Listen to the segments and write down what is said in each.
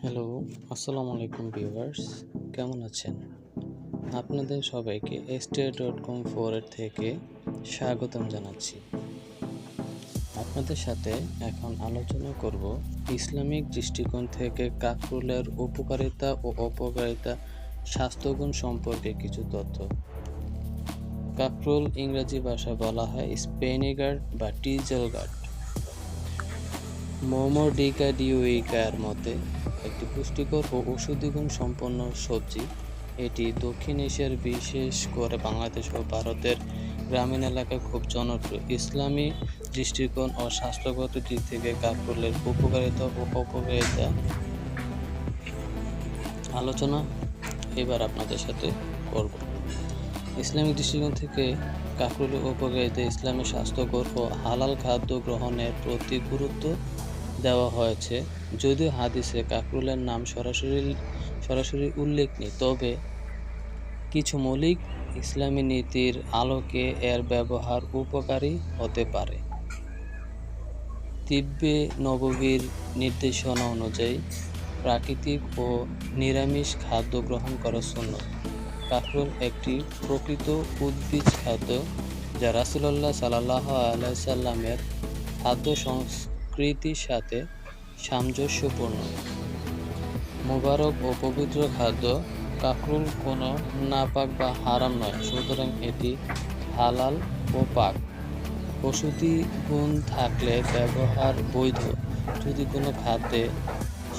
Hello, আসসালামু আলাইকুম viewers, কেমন আছেন? আপনাদের সবাইকে stay.com থেকে স্বাগতম জানাচ্ছি। আপনাদের সাথে এখন আলোচনা করব ইসলামিক দৃষ্টিকোণ থেকে কাকরুলের উপকারিতা ও অপকারিতা স্বাস্থ্যগুণ সম্পর্কে কিছু তথ্য। কাকরুল ইংরেজি ভাষায় বলা হয় স্পেনি গার্ড বা টিজেল গার্ড। মোমোডিকা ডিউইকার মতে একটি পুষ্টিকর ও ঔষধি গুণ সম্পন্ন সবজি। এটি দক্ষিণ এশিয়ার, বিশেষ করে বাংলাদেশ ও ভারতের গ্রামীণ এলাকায় খুব জনপ্রিয়। ইসলামী দৃষ্টিকোণ ও স্বাস্থ্যগত দিক থেকে কাকরুলের উপকারিতা ও অপকারিতা আলোচনা এবার আপনাদের সাথে করব। ইসলামিক দৃষ্টিকোণ থেকে কাকরুলের উপকারিতা: ইসলামে স্বাস্থ্যকর ও হালাল খাদ্য গ্রহণের প্রতি গুরুত্ব দেওয়া হয়েছে। যদিও হাদিসে কাকরুলের নাম সরাসরি উল্লেখ নেই, তবে কিছু মৌলিক ইসলামী নীতির আলোকে এর ব্যবহার উপকারী হতে পারে। তিব্বে নববীর নির্দেশনা অনুযায়ী প্রাকৃতিক ও নিরামিষ খাদ্য গ্রহণ করা সুন্নত। কাকরুল একটি প্রকৃত উদ্ভিজ খাদ্য যা রাসূলুল্লাহ সাল্লাল্লাহু আলাইহি সাল্লামের খাদ্য সংস্কৃতির সাথে সামঞ্জস্যপূর্ণ। মুবারক ও পবিত্র খাদ্য। কাকরুল কোনো নাপাক বা হারাম নয়, সুতরাং এটি হালাল ও পাক। ঔষধি গুণ থাকলে ব্যবহার বৈধ। যদি কোনো খাদ্যে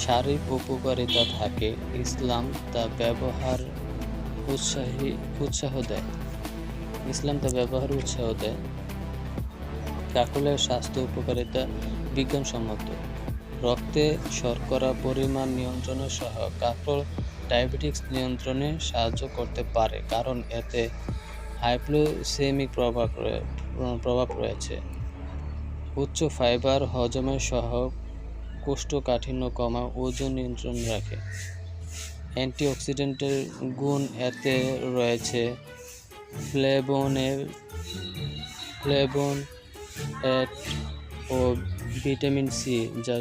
শারীরিক উপকারিতা থাকে, ইসলাম তা ব্যবহার উৎসাহ দেয়। কাকরুলের স্বাস্থ্য উপকারিতা বিজ্ঞানসম্মত। রক্তে শর্করা পরিমাণ নিয়ন্ত্রণে সহ কাকরুল ডায়াবেটিস নিয়ন্ত্রণে সাহায্য করতে পারে, কারণ এতে হাইপোগ্লাইসেমিক প্রভাব রয়েছে। উচ্চ ফাইবার হজমে সহ কোষ্ঠকাঠিন্য কমায়, ওজন নিয়ন্ত্রণ রাখে। অ্যান্টিঅক্সিডেন্টের গুণ এতে রয়েছে ফ্লেভোনয়েড ও ভিটামিন সি, যা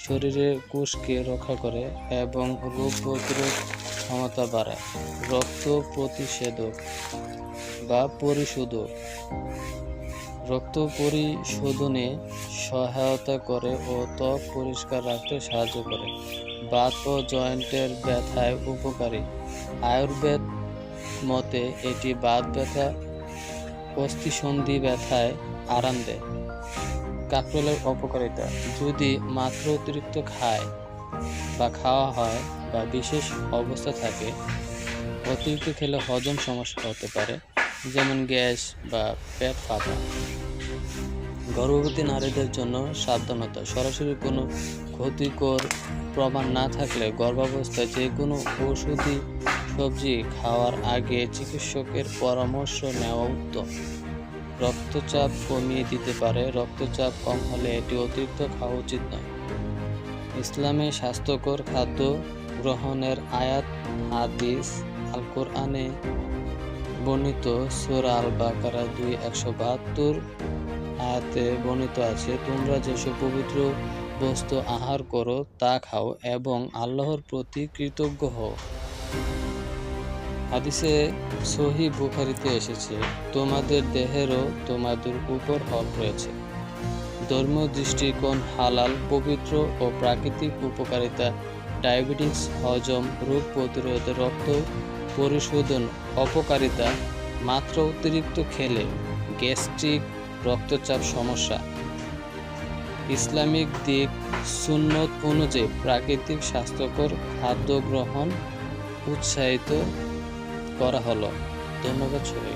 শরীরের কোষকে রক্ষা করে এবং রোগ প্রতিরোধ ক্ষমতা বাড়ায়। রক্ত প্রতিষেধক বা পরিশোধক। রক্ত পরিশোধনে সহায়তা করে ও ত্বক পরিষ্কার রাখতে সাহায্য করে। বাত ও জয়েন্টের ব্যথায় উপকারী। আয়ুর্বেদ মতে এটি বাত ব্যথা, অস্থিসন্ধি ব্যথায় আরাম দেয়। কাকরুলের অপকারিতা: যদি মাত্রা অতিরিক্ত খাওয়া হয় বা বিশেষ অবস্থা থাকে, অতিরিক্ত খেলে হজম সমস্যা হতে পারে, যেমন গ্যাস বা পেট ফাঁপা। গর্ভবতী নারীদের জন্য সাবধানতা: সরাসরি কোনো ক্ষতিকর প্রমাণ না থাকলে গর্ভাবস্থায় যে কোনো ঔষধি সবজি খাওয়ার আগে চিকিৎসকের পরামর্শ নেওয়া উত্তম। রক্তচাপ কমিয়ে দিতে পারে। রক্তচাপ কম হলে এটি অতিরিক্ত খাওয়া উচিত নয়। ইসলামে স্বাস্থ্যকর খাদ্য গ্রহণের আয়াত হাদিস: আল কোরআনে বর্ণিত সূরা আল বাকারা 2:172 আয়াতে বর্ণিত আছে, তোমরা যেসব পবিত্র বস্তু আহার করো তা খাও এবং আল্লাহর প্রতি কৃতজ্ঞ হও। হাদিসে সহিহ বুখারীতে এসেছে, তোমাদের দেহেরও তোমাদের উপর হক রয়েছে। ধর্মীয় দৃষ্টিকোণ: হালাল, পবিত্র ও প্রাকৃতিক উপকারিতা। ডায়াবেটিস, হজম, রোগ প্রতিরোধ, রক্ত পরিশোধন। অপকারিতা: মাত্রা অতিরিক্ত খেলে গ্যাস্ট্রিক, রক্তচাপ সমস্যা। ইসলামিক দিক: সুন্নত অনুযায়ী প্রাকৃতিক স্বাস্থ্যকর খাদ্য গ্রহণ উৎসাহিত করা হলো। ধন্যবাদ সবাইকে।